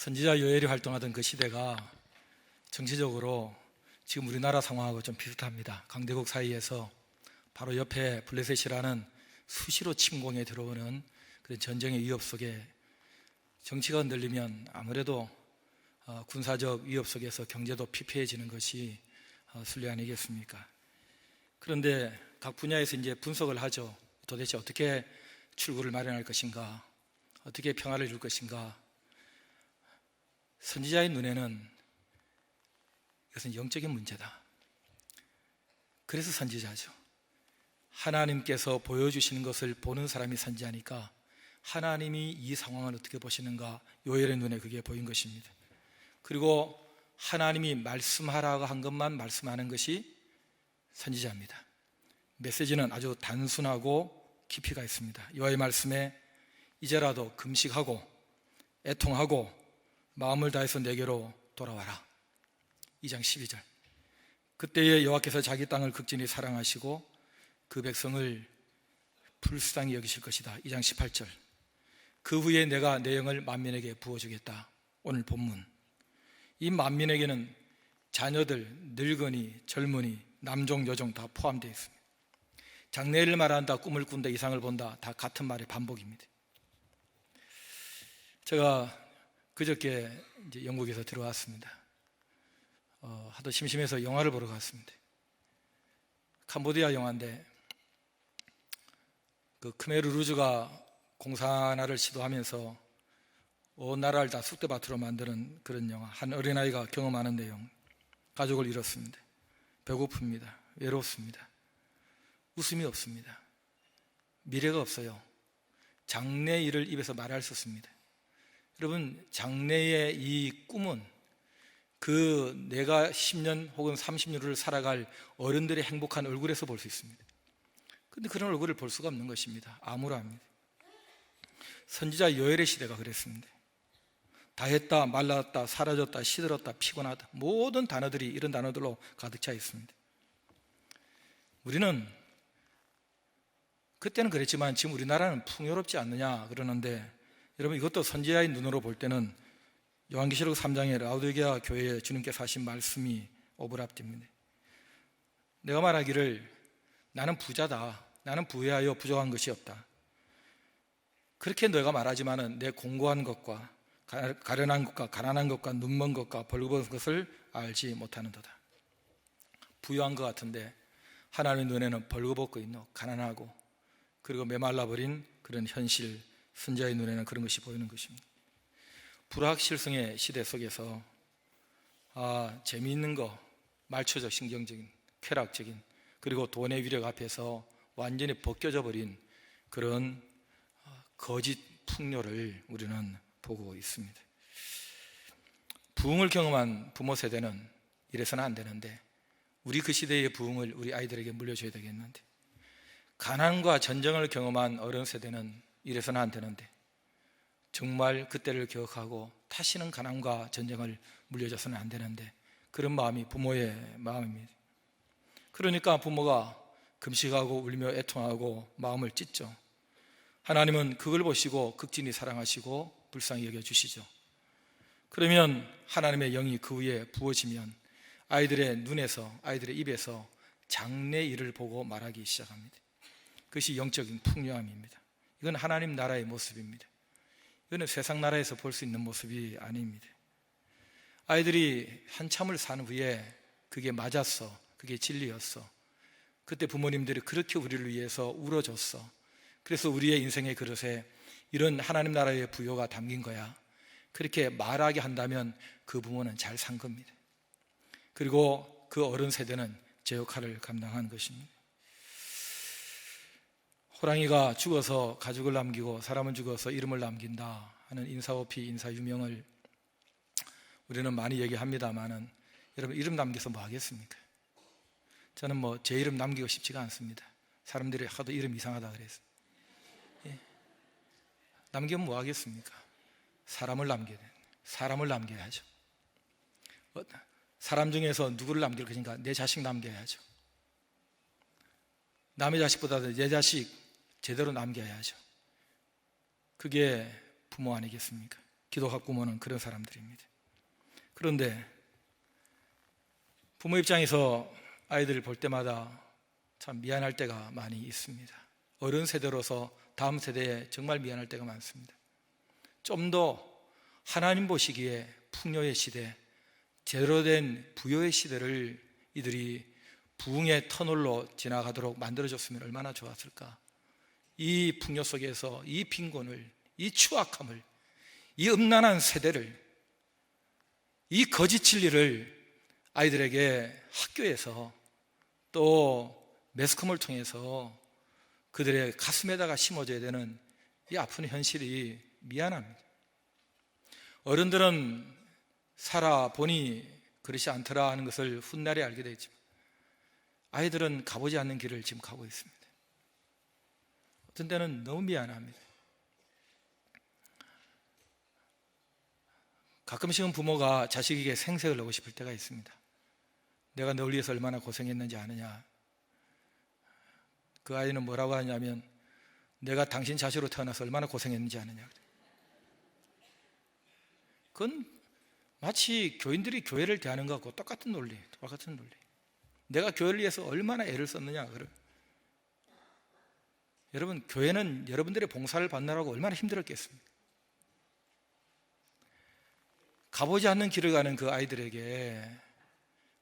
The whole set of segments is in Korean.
선지자 요엘이 활동하던 그 시대가 정치적으로 지금 우리나라 상황하고 좀 비슷합니다. 강대국 사이에서 바로 옆에 블레셋이라는 수시로 침공에 들어오는 그런 전쟁의 위협 속에 정치가 흔들리면 아무래도 군사적 위협 속에서 경제도 피폐해지는 것이 순리 아니겠습니까? 그런데 각 분야에서 이제 분석을 하죠. 도대체 어떻게 출구를 마련할 것인가? 어떻게 평화를 줄 것인가? 선지자의 눈에는 이것은 영적인 문제다. 그래서 선지자죠. 하나님께서 보여주시는 것을 보는 사람이 선지자니까 하나님이 이 상황을 어떻게 보시는가, 요엘의 눈에 그게 보인 것입니다. 그리고 하나님이 말씀하라고 한 것만 말씀하는 것이 선지자입니다. 메시지는 아주 단순하고 깊이가 있습니다. 여호와의 말씀에 이제라도 금식하고 애통하고 마음을 다해서 내게로 돌아와라. 2장 12절. 그때에 여호와께서 자기 땅을 극진히 사랑하시고 그 백성을 불쌍히 여기실 것이다. 2장 18절. 그 후에 내가 내 영을 만민에게 부어주겠다. 오늘 본문. 이 만민에게는 자녀들, 늙은이, 젊은이, 남종, 여종 다 포함되어 있습니다. 장래를 말한다, 꿈을 꾼다, 이상을 본다, 다 같은 말의 반복입니다. 제가 그저께 이제 영국에서 들어왔습니다. 하도 심심해서 영화를 보러 갔습니다. 캄보디아 영화인데 그 크메르 루즈가 공산화를 시도하면서 온 나라를 다 쑥대밭으로 만드는 그런 영화. 한 어린아이가 경험하는 내용. 가족을 잃었습니다. 배고픕니다. 외롭습니다. 웃음이 없습니다. 미래가 없어요. 장래 일을 입에서 말할 수 없습니다. 여러분, 장래의 이 꿈은 그 내가 10년 혹은 30년을 살아갈 어른들의 행복한 얼굴에서 볼 수 있습니다. 그런데 그런 얼굴을 볼 수가 없는 것입니다. 암울합니다. 선지자 요엘의 시대가 그랬습니다. 다 했다, 말랐다, 사라졌다, 시들었다, 피곤하다, 모든 단어들이 이런 단어들로 가득 차 있습니다. 우리는 그때는 그랬지만 지금 우리나라는 풍요롭지 않느냐 그러는데, 여러분, 이것도 선지자의 눈으로 볼 때는 요한계시록 3장에 라우디게아 교회에 주님께서 하신 말씀이 오버랩됩니다. 내가 말하기를 나는 부자다, 나는 부유하여 부족한 것이 없다, 그렇게 너가 말하지만은 내 공고한 것과 가련한 것과 가난한 것과 눈먼 것과 벌거벗은 것을 알지 못하는도다. 부유한 것 같은데 하나님의 눈에는 벌거벗고 있노, 가난하고 그리고 메말라버린 그런 현실, 선지자의 눈에는 그런 것이 보이는 것입니다. 불확실성의 시대 속에서 재미있는 거, 말초적, 신경적인, 쾌락적인, 그리고 돈의 위력 앞에서 완전히 벗겨져 버린 그런 거짓 풍요를 우리는 보고 있습니다. 부흥을 경험한 부모 세대는 이래서는 안 되는데 우리 그 시대의 부흥을 우리 아이들에게 물려줘야 되겠는데, 가난과 전쟁을 경험한 어른 세대는 이래서는 안 되는데 정말 그때를 기억하고 다시는 가난과 전쟁을 물려줘서는 안 되는데, 그런 마음이 부모의 마음입니다. 그러니까 부모가 금식하고 울며 애통하고 마음을 찢죠. 하나님은 그걸 보시고 극진히 사랑하시고 불쌍히 여겨주시죠. 그러면 하나님의 영이 그 위에 부어지면 아이들의 눈에서, 아이들의 입에서 장래 일을 보고 말하기 시작합니다. 그것이 영적인 풍요함입니다. 이건 하나님 나라의 모습입니다. 이거는 세상 나라에서 볼 수 있는 모습이 아닙니다. 아이들이 한참을 산 후에 그게 맞았어, 그게 진리였어, 그때 부모님들이 그렇게 우리를 위해서 울어줬어, 그래서 우리의 인생의 그릇에 이런 하나님 나라의 부요가 담긴 거야, 그렇게 말하게 한다면 그 부모는 잘 산 겁니다. 그리고 그 어른 세대는 제 역할을 감당한 것입니다. 호랑이가 죽어서 가죽을 남기고 사람은 죽어서 이름을 남긴다 하는 인사오피, 인사유명을 우리는 많이 얘기합니다만은, 여러분, 이름 남겨서 뭐 하겠습니까? 저는 제 이름 남기고 싶지가 않습니다. 사람들이 하도 이름 이상하다 그래서. 남기면 뭐 하겠습니까? 사람을 남겨야 돼. 사람을 남겨야죠. 사람 중에서 누구를 남길 것인가? 내 자식 남겨야죠. 남의 자식보다도 내 자식 제대로 남겨야죠. 그게 부모 아니겠습니까? 기독학 부모는 그런 사람들입니다. 그런데 부모 입장에서 아이들을 볼 때마다 참 미안할 때가 많이 있습니다. 어른 세대로서 다음 세대에 정말 미안할 때가 많습니다. 좀 더 하나님 보시기에 풍요의 시대, 제대로 된 부요의 시대를 이들이 부흥의 터널로 지나가도록 만들어줬으면 얼마나 좋았을까. 이 풍요 속에서 이 빈곤을, 이 추악함을, 이 음란한 세대를, 이 거짓 진리를 아이들에게 학교에서 또 매스컴을 통해서 그들의 가슴에다가 심어줘야 되는 이 아픈 현실이 미안합니다. 어른들은 살아보니 그렇지 않더라 하는 것을 훗날에 알게 되지만 아이들은 가보지 않는 길을 지금 가고 있습니다. 어떤 때는 너무 미안합니다. 가끔씩은 부모가 자식에게 생색을 내고 싶을 때가 있습니다. 내가 널 위해서 얼마나 고생했는지 아느냐. 그 아이는 뭐라고 하냐면 내가 당신 자식으로 태어나서 얼마나 고생했는지 아느냐. 그건 마치 교인들이 교회를 대하는 것하고 똑같은 논리. 내가 교회를 위해서 얼마나 애를 썼느냐. 여러분, 교회는 여러분들의 봉사를 받느라고 얼마나 힘들었겠습니까? 가보지 않는 길을 가는 그 아이들에게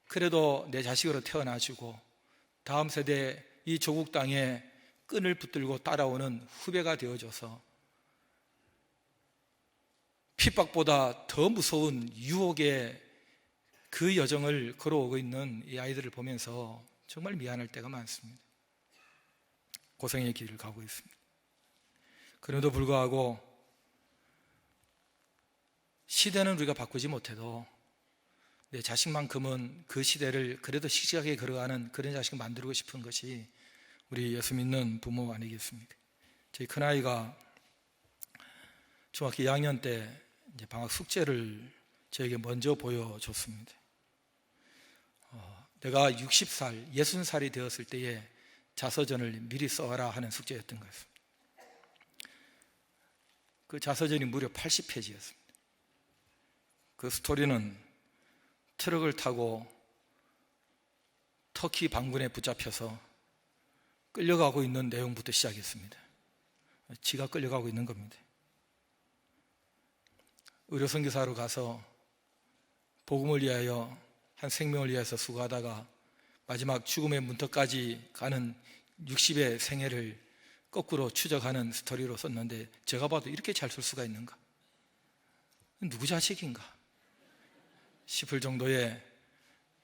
그래도 내 자식으로 태어나주고 다음 세대 이 조국 땅에 끈을 붙들고 따라오는 후배가 되어줘서 핍박보다 더 무서운 유혹의 그 여정을 걸어오고 있는 이 아이들을 보면서 정말 미안할 때가 많습니다. 고생의 길을 가고 있습니다. 그럼에도 불구하고 시대는 우리가 바꾸지 못해도 내 자식만큼은 그 시대를 그래도 씩씩하게 걸어가는 그런 자식을 만들고 싶은 것이 우리 예수 믿는 부모 아니겠습니까? 저희 큰아이가 중학교 2학년 때 이제 방학 숙제를 저에게 먼저 보여줬습니다. 내가 60살, 60살이 되었을 때에 자서전을 미리 써와라 하는 숙제였던 것입니다. 그 자서전이 무려 80페이지였습니다. 그 스토리는 트럭을 타고 터키 반군에 붙잡혀서 끌려가고 있는 내용부터 시작했습니다. 지가 끌려가고 있는 겁니다. 의료선교사로 가서 복음을 위하여 한 생명을 위해서 수고하다가 마지막 죽음의 문턱까지 가는 60의 생애를 거꾸로 추적하는 스토리로 썼는데 제가 봐도 이렇게 잘 쓸 수가 있는가? 누구 자식인가? 싶을 정도의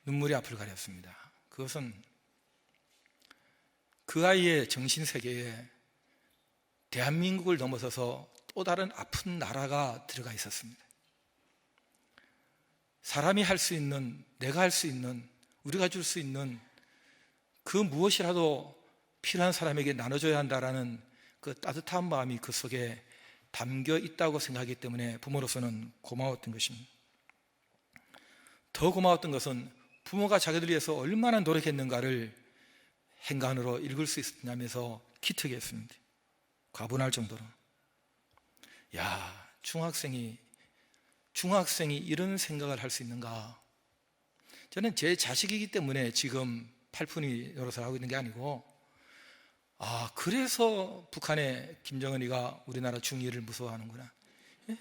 눈물이 앞을 가렸습니다. 그것은 그 아이의 정신세계에 대한민국을 넘어서서 또 다른 아픈 나라가 들어가 있었습니다. 사람이 할 수 있는, 내가 할 수 있는, 우리가 줄 수 있는 그 무엇이라도 필요한 사람에게 나눠줘야 한다라는 그 따뜻한 마음이 그 속에 담겨 있다고 생각하기 때문에 부모로서는 고마웠던 것입니다. 더 고마웠던 것은 부모가 자기들 위해서 얼마나 노력했는가를 행간으로 읽을 수 있었냐면서 기특했습니다. 과분할 정도로. 야, 중학생이 이런 생각을 할 수 있는가? 저는 제 자식이기 때문에 지금 팔푼이 노릇을 하고 있는 게 아니고, 그래서 북한의 김정은이가 우리나라 중위를 무서워하는구나. 예?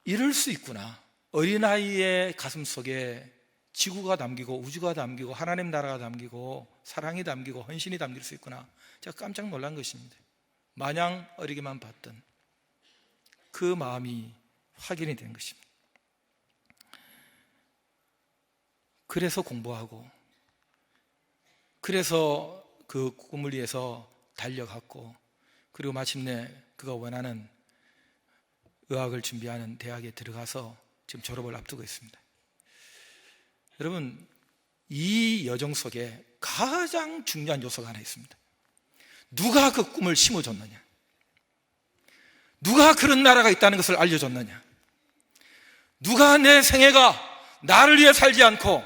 이럴 수 있구나. 어린아이의 가슴 속에 지구가 담기고 우주가 담기고 하나님 나라가 담기고 사랑이 담기고 헌신이 담길 수 있구나. 제가 깜짝 놀란 것입니다. 마냥 어리게만 봤던 그 마음이 확인이 된 것입니다. 그래서 공부하고, 그래서 그 꿈을 위해서 달려갔고, 그리고 마침내 그가 원하는 의학을 준비하는 대학에 들어가서 지금 졸업을 앞두고 있습니다. 여러분, 이 여정 속에 가장 중요한 요소가 하나 있습니다. 누가 그 꿈을 심어줬느냐? 누가 그런 나라가 있다는 것을 알려줬느냐? 누가 내 생애가 나를 위해 살지 않고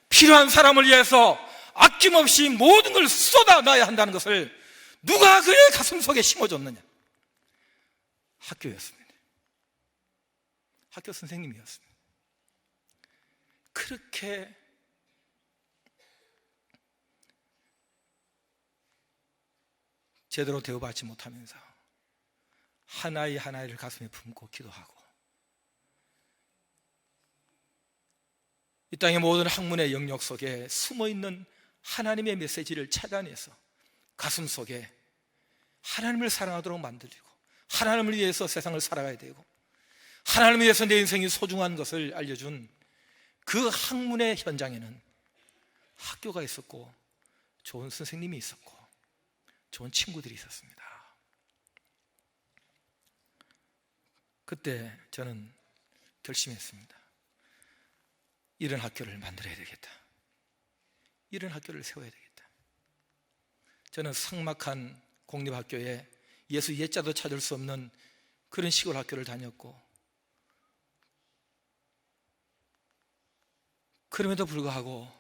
필요한 사람을 위해서 아낌없이 모든 걸 쏟아놔야 한다는 것을 누가 그의 가슴 속에 심어줬느냐? 학교였습니다. 학교 선생님이었습니다. 그렇게 제대로 대우받지 못하면서 하나의 하나를 가슴에 품고 기도하고 이 땅의 모든 학문의 영역 속에 숨어있는 하나님의 메시지를 찾아내서 가슴 속에 하나님을 사랑하도록 만들고 하나님을 위해서 세상을 살아가야 되고 하나님을 위해서 내 인생이 소중한 것을 알려준 그 학문의 현장에는 학교가 있었고 좋은 선생님이 있었고 좋은 친구들이 있었습니다. 그때 저는 결심했습니다. 이런 학교를 만들어야 되겠다. 이런 학교를 세워야 되겠다. 저는 삭막한 공립학교에 예수 예자도 찾을 수 없는 그런 시골 학교를 다녔고 그럼에도 불구하고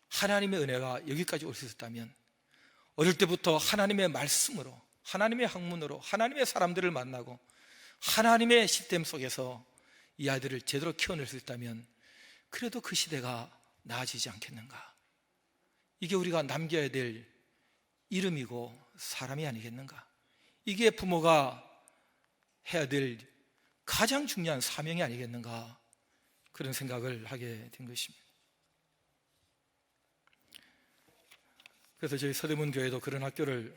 하나님의 은혜가 여기까지 올 수 있었다면 어릴 때부터 하나님의 말씀으로 하나님의 학문으로 하나님의 사람들을 만나고 하나님의 시스템 속에서 이 아이들을 제대로 키워낼 수 있다면 그래도 그 시대가 나아지지 않겠는가. 이게 우리가 남겨야 될 이름이고 사람이 아니겠는가. 이게 부모가 해야 될 가장 중요한 사명이 아니겠는가. 그런 생각을 하게 된 것입니다. 그래서 저희 서대문 교회도 그런 학교를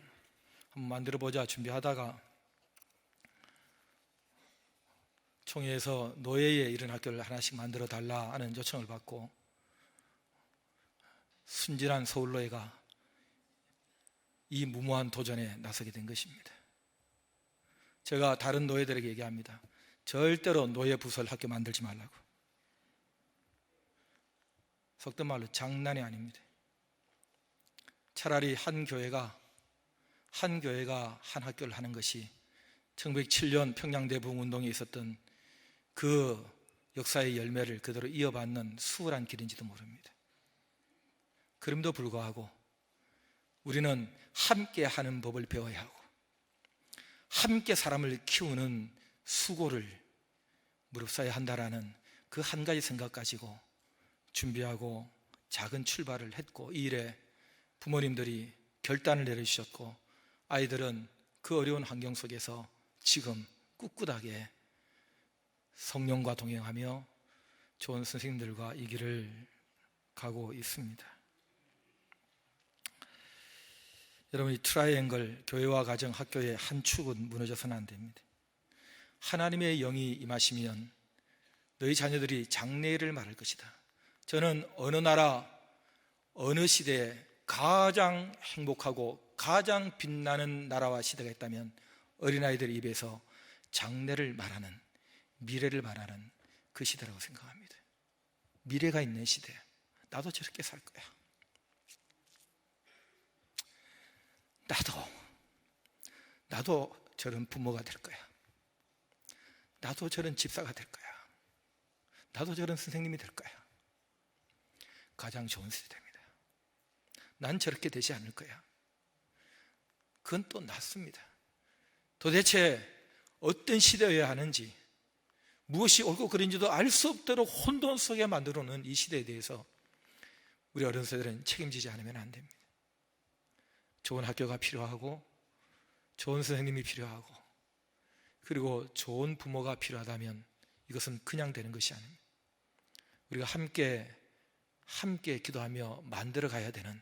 한번 만들어보자 준비하다가 총회에서 노예의 이런 학교를 하나씩 만들어 달라 하는 요청을 받고 순진한 서울노예가 이 무모한 도전에 나서게 된 것입니다. 제가 다른 노예들에게 얘기합니다. 절대로 노예 부설 학교 만들지 말라고. 속된 말로 장난이 아닙니다. 차라리 한 교회가 한 학교를 하는 것이 1907년 평양대부흥운동에 있었던 그 역사의 열매를 그대로 이어받는 수월한 길인지도 모릅니다. 그럼에도 불구하고 우리는 함께 하는 법을 배워야 하고 함께 사람을 키우는 수고를 무릅써야 한다라는 그 한 가지 생각 가지고 준비하고 작은 출발을 했고 이 일에 부모님들이 결단을 내려주셨고 아이들은 그 어려운 환경 속에서 지금 꿋꿋하게 성령과 동행하며 좋은 선생님들과 이 길을 가고 있습니다. 여러분, 이 트라이앵글 교회와 가정 학교의 한 축은 무너져서는 안 됩니다. 하나님의 영이 임하시면 너희 자녀들이 장래를 말할 것이다. 저는 어느 나라 어느 시대에 가장 행복하고 가장 빛나는 나라와 시대가 있다면 어린아이들 입에서 장래를 말하는 미래를 말하는 그 시대라고 생각합니다. 미래가 있는 시대. 나도 저렇게 살 거야. 나도 저런 부모가 될 거야. 나도 저런 집사가 될 거야. 나도 저런 선생님이 될 거야. 가장 좋은 시대입니다. 난 저렇게 되지 않을 거야. 그건 또 낫습니다. 도대체 어떤 시대여야 하는지 무엇이 옳고 그른지도 알 수 없도록 혼돈 속에 만들어 놓은 이 시대에 대해서 우리 어린 세대들은 책임지지 않으면 안 됩니다. 좋은 학교가 필요하고 좋은 선생님이 필요하고 그리고 좋은 부모가 필요하다면 이것은 그냥 되는 것이 아닙니다. 우리가 함께 기도하며 만들어 가야 되는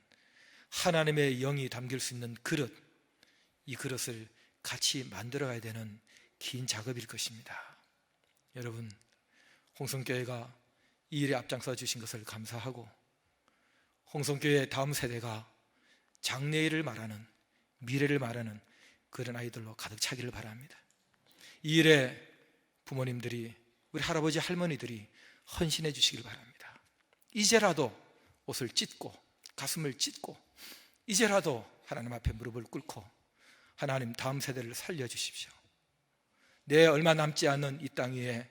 하나님의 영이 담길 수 있는 그릇, 이 그릇을 같이 만들어 가야 되는 긴 작업일 것입니다. 여러분, 홍성교회가 이 일에 앞장서 주신 것을 감사하고 홍성교회의 다음 세대가 장래를 말하는 미래를 말하는 그런 아이들로 가득 차기를 바랍니다. 이 일에 부모님들이 우리 할아버지 할머니들이 헌신해 주시길 바랍니다. 이제라도 옷을 찢고 가슴을 찢고 이제라도 하나님 앞에 무릎을 꿇고 하나님 다음 세대를 살려주십시오. 내 얼마 남지 않은 이 땅 위에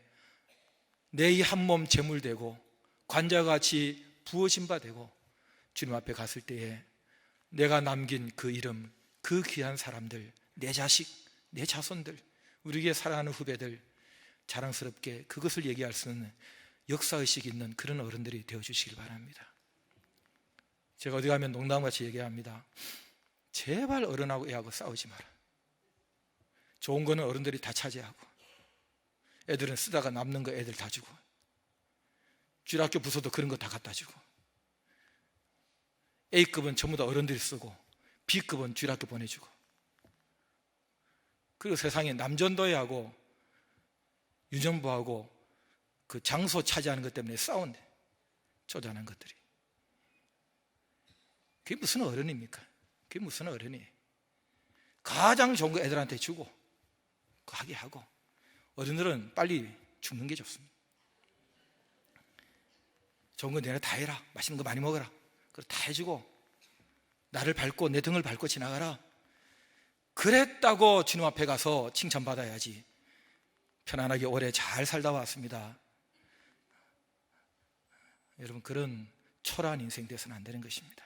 내 이 한 몸 제물되고 관자같이 부어진 바 되고 주님 앞에 갔을 때에 내가 남긴 그 이름, 그 귀한 사람들, 내 자식, 내 자손들, 우리에게 사랑하는 후배들 자랑스럽게 그것을 얘기할 수 있는 역사의식 있는 그런 어른들이 되어주시길 바랍니다. 제가 어디 가면 농담같이 얘기합니다. 제발 어른하고 애하고 싸우지 마라. 좋은 거는 어른들이 다 차지하고, 애들은 쓰다가 남는 거 애들 다 주고, 쥐락교 부서도 그런 거 다 갖다 주고, A급은 전부 다 어른들이 쓰고 B급은 쥐락교 보내주고, 그리고 세상에 남전도회하고 유전부하고 그 장소 차지하는 것 때문에 싸운대. 쪼잔한 것들이. 그게 무슨 어른입니까? 그게 무슨 어른이에요? 가장 좋은 거 애들한테 주고 하게 하고, 어른들은 빨리 죽는 게 좋습니다. 좋은 거 내가 다 해라, 맛있는 거 많이 먹어라, 그걸 다 해주고 나를 밟고 내 등을 밟고 지나가라. 그랬다고 주님 앞에 가서 칭찬받아야지. 편안하게 오래 잘 살다 왔습니다. 여러분, 그런 초라한 인생 되어서는 안 되는 것입니다.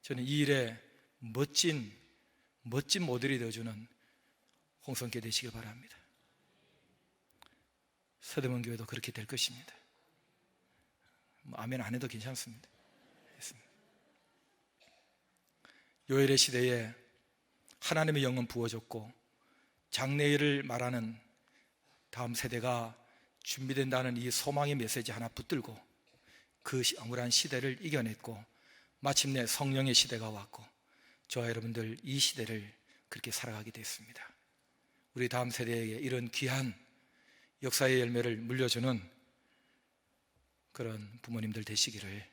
저는 이 일에 멋진 모델이 되어주는 홍성교 되시길 바랍니다. 서대문 교회도 그렇게 될 것입니다. 아멘 안 해도 괜찮습니다. 요엘의 시대에 하나님의 영은 부어졌고 장래일을 말하는 다음 세대가 준비된다는 이 소망의 메시지 하나 붙들고 그 암울한 시대를 이겨냈고 마침내 성령의 시대가 왔고 저와 여러분들 이 시대를 그렇게 살아가게 됐습니다. 우리 다음 세대에게 이런 귀한 역사의 열매를 물려주는 그런 부모님들 되시기를,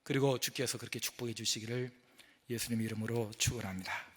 그리고 주께서 그렇게 축복해 주시기를 예수님 이름으로 축원합니다.